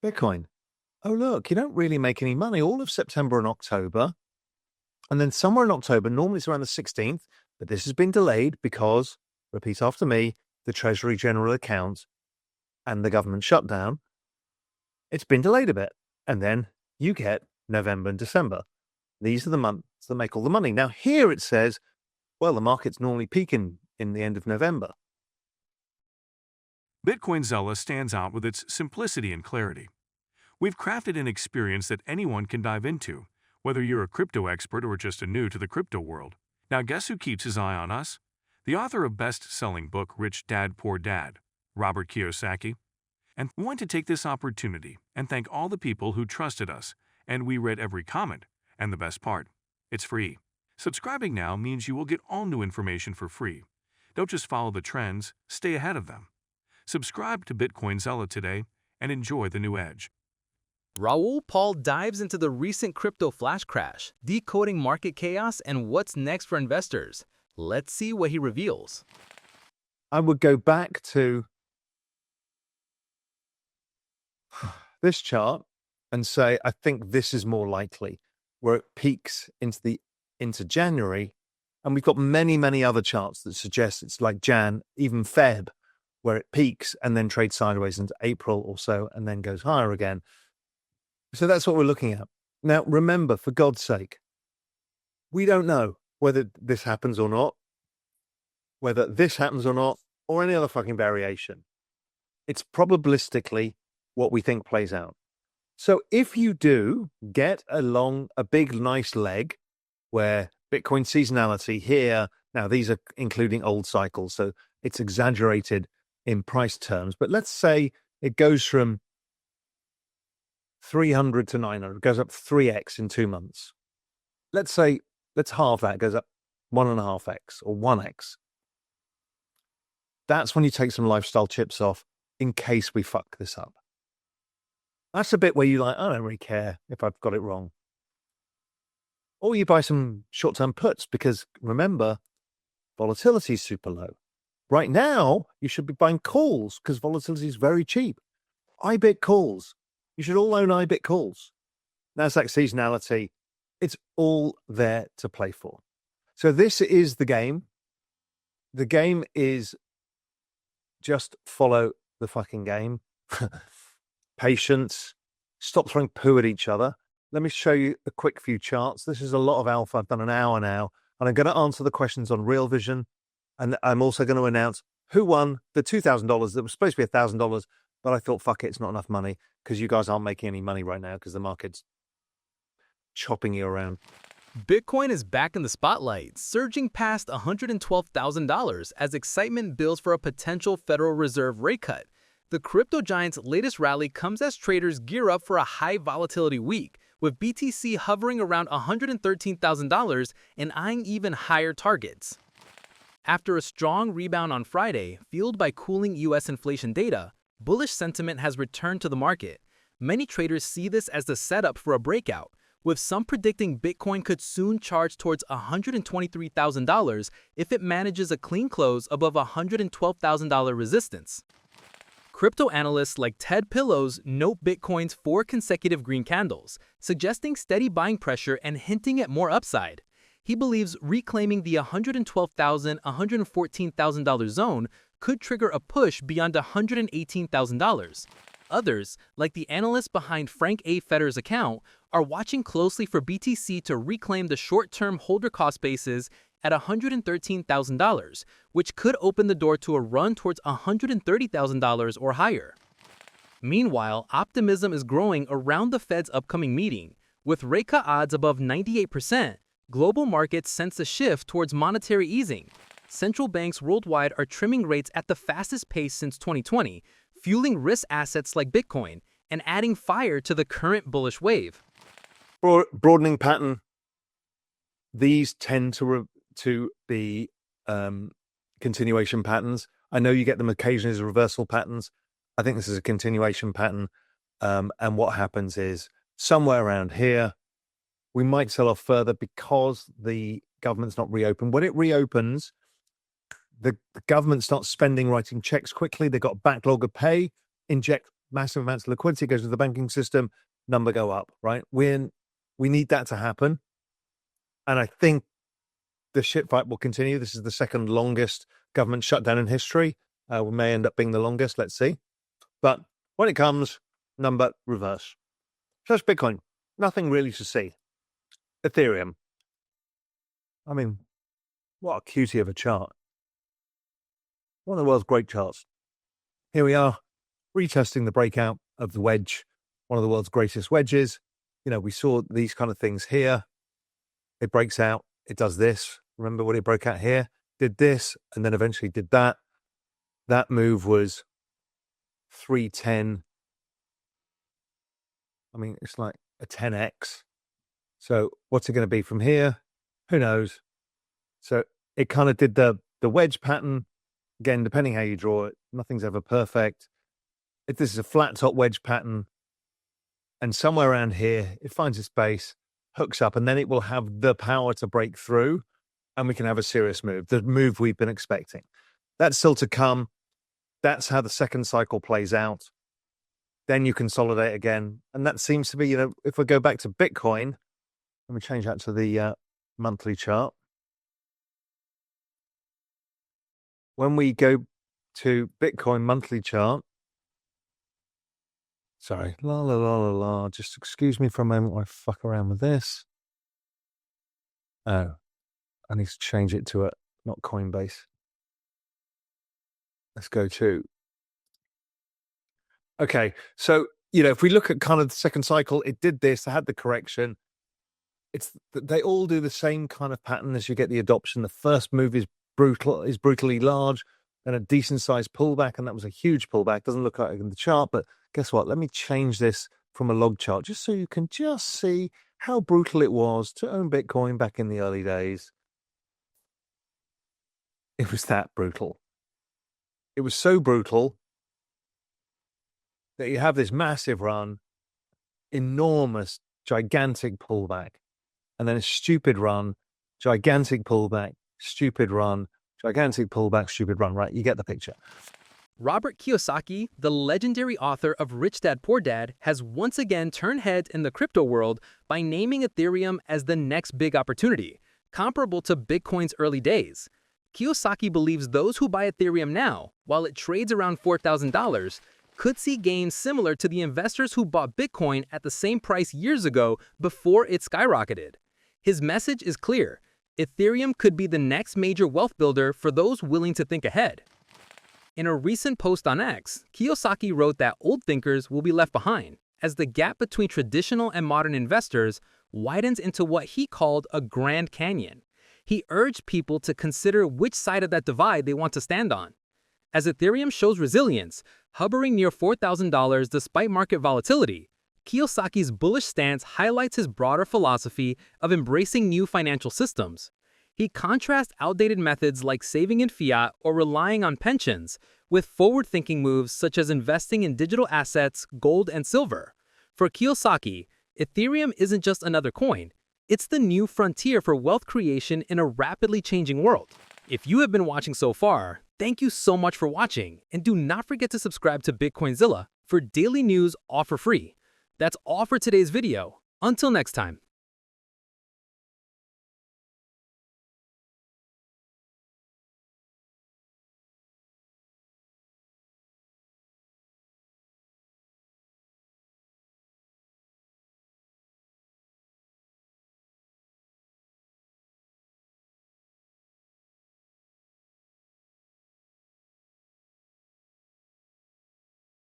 Bitcoin. Oh, look, you don't really make any money all of September and October. And then somewhere in October, normally it's around the 16th, but this has been delayed because, repeat after me, the Treasury General account and the government shutdown. It's been delayed a bit. And then you get November and December. These are the months that make all the money. Now, here it says, well, the market's normally peaking in the end of November. Bitcoin Zella stands out with its simplicity and clarity. We've crafted an experience that anyone can dive into, whether you're a crypto expert or just a new to the crypto world. Now, guess who keeps his eye on us? The author of best-selling book Rich Dad Poor Dad, Robert Kiyosaki. And we want to take this opportunity and thank all the people who trusted us, and we read every comment. And the best part, it's free. Subscribing now means you will get all new information for free. Don't just follow the trends, stay ahead of them. Subscribe to Bitcoin Zella today and enjoy the new edge. Raoul Pal dives into the recent crypto flash crash, decoding market chaos and what's next for investors. Let's see what he reveals. I would go back to this chart and say, I think this is more likely, where it peaks into January. And we've got many, many other charts that suggest it's like Jan, even Feb, where it peaks and then trades sideways into April or so and then goes higher again. So that's what we're looking at. Now, remember, for God's sake, we don't know whether this happens or not, whether this happens or not, or any other fucking variation. It's probabilistically what we think plays out. So if you do get a big, nice leg where Bitcoin seasonality here, now these are including old cycles, so it's exaggerated in price terms, but let's say it goes from 300 to 900, goes up 3x in 2 months. Let's say, let's halve that, goes up 1.5x or 1x. That's when you take some lifestyle chips off in case we fuck this up. That's a bit where you're like, I don't really care if I've got it wrong. Or you buy some short-term puts because remember, volatility is super low. Right now, you should be buying calls because volatility is very cheap. IBIT calls. You should all own IBIT calls. Nasdaq seasonality. It's all there to play for. So this is the game. The game is just follow the fucking game. Patience. Stop throwing poo at each other. Let me show you a quick few charts. This is a lot of alpha. I've done an hour now. And I'm going to answer the questions on Real Vision. And I'm also going to announce who won the $2,000 that was supposed to be $1,000. But I thought, fuck it, it's not enough money because you guys aren't making any money right now because the market's chopping you around. Bitcoin is back in the spotlight, surging past $112,000 as excitement builds for a potential Federal Reserve rate cut. The crypto giant's latest rally comes as traders gear up for a high volatility week, with BTC hovering around $113,000 and eyeing even higher targets. After a strong rebound on Friday, fueled by cooling U.S. inflation data, bullish sentiment has returned to the market. Many traders see this as the setup for a breakout, with some predicting Bitcoin could soon charge towards $123,000 if it manages a clean close above $112,000 resistance. Crypto analysts like Ted Pillows note Bitcoin's 4 consecutive green candles, suggesting steady buying pressure and hinting at more upside. He believes reclaiming the $112,000, $114,000 zone could trigger a push beyond $118,000. Others, like the analyst behind Frank A. Fetter's account, are watching closely for BTC to reclaim the short-term holder cost basis at $113,000, which could open the door to a run towards $130,000 or higher. Meanwhile, optimism is growing around the Fed's upcoming meeting. With rate cut odds above 98%, global markets sense a shift towards monetary easing. Central banks worldwide are trimming rates at the fastest pace since 2020, fueling risk assets like Bitcoin and adding fire to the current bullish wave. Broadening pattern. These tend to be continuation patterns. I know you get them occasionally as reversal patterns. I think this is a continuation pattern. And what happens is somewhere around here, we might sell off further because the government's not reopened. When it reopens, the government starts spending, writing checks quickly. They've got a backlog of pay, inject massive amounts of liquidity goes into the banking system, number go up, right? We need that to happen. And I think the shit fight will continue. This is the second longest government shutdown in history. We may end up being the longest, let's see. But when it comes, number reverse. So that's Bitcoin. Nothing really to see. Ethereum. I mean, what a cutie of a chart. One of the world's great charts. Here we are, retesting the breakout of the wedge, one of the world's greatest wedges. You know, we saw these kind of things here. It breaks out, it does this. Remember when it broke out here? Did this, and then eventually did that. That move was 310. I mean, it's like a 10x. So what's it going to be from here? Who knows? So it kind of did the wedge pattern. Again, depending how you draw it, nothing's ever perfect. If this is a flat top wedge pattern, and somewhere around here, it finds its base, hooks up, and then it will have the power to break through, and we can have a serious move, the move we've been expecting. That's still to come. That's how the second cycle plays out. Then you consolidate again. And that seems to be, you know, if we go back to Bitcoin, let me change that to the monthly chart. When we go to Bitcoin monthly chart, sorry, just excuse me for a moment while I fuck around with this. Oh, I need to change it to not Coinbase. Let's go to. Okay, so, you know, if we look at kind of the second cycle, it did this, they had the correction. They all do the same kind of pattern as you get the adoption. The first move is brutally large, then a decent sized pullback, and that was a huge pullback. Doesn't look like it in the chart, but guess what? Let me change this from a log chart just so you can just see how brutal it was to own Bitcoin back in the early days. It was that brutal. It was so brutal that you have this massive run, enormous, gigantic pullback, and then a stupid run, gigantic pullback, stupid run, gigantic pullback, stupid run, right? You get the picture. Robert Kiyosaki, the legendary author of Rich Dad Poor Dad, has once again turned heads in the crypto world by naming Ethereum as the next big opportunity, comparable to Bitcoin's early days. Kiyosaki believes those who buy Ethereum now, while it trades around $4,000, could see gains similar to the investors who bought Bitcoin at the same price years ago before it skyrocketed. His message is clear. Ethereum could be the next major wealth builder for those willing to think ahead. In a recent post on X, Kiyosaki wrote that old thinkers will be left behind, as the gap between traditional and modern investors widens into what he called a Grand Canyon. He urged people to consider which side of that divide they want to stand on. As Ethereum shows resilience, hovering near $4,000 despite market volatility, Kiyosaki's bullish stance highlights his broader philosophy of embracing new financial systems. He contrasts outdated methods like saving in fiat or relying on pensions with forward-thinking moves such as investing in digital assets, gold, and silver. For Kiyosaki, Ethereum isn't just another coin. It's the new frontier for wealth creation in a rapidly changing world. If you have been watching so far, thank you so much for watching, and do not forget to subscribe to Bitcoinzilla for daily news all for free. That's all for today's video. Until next time.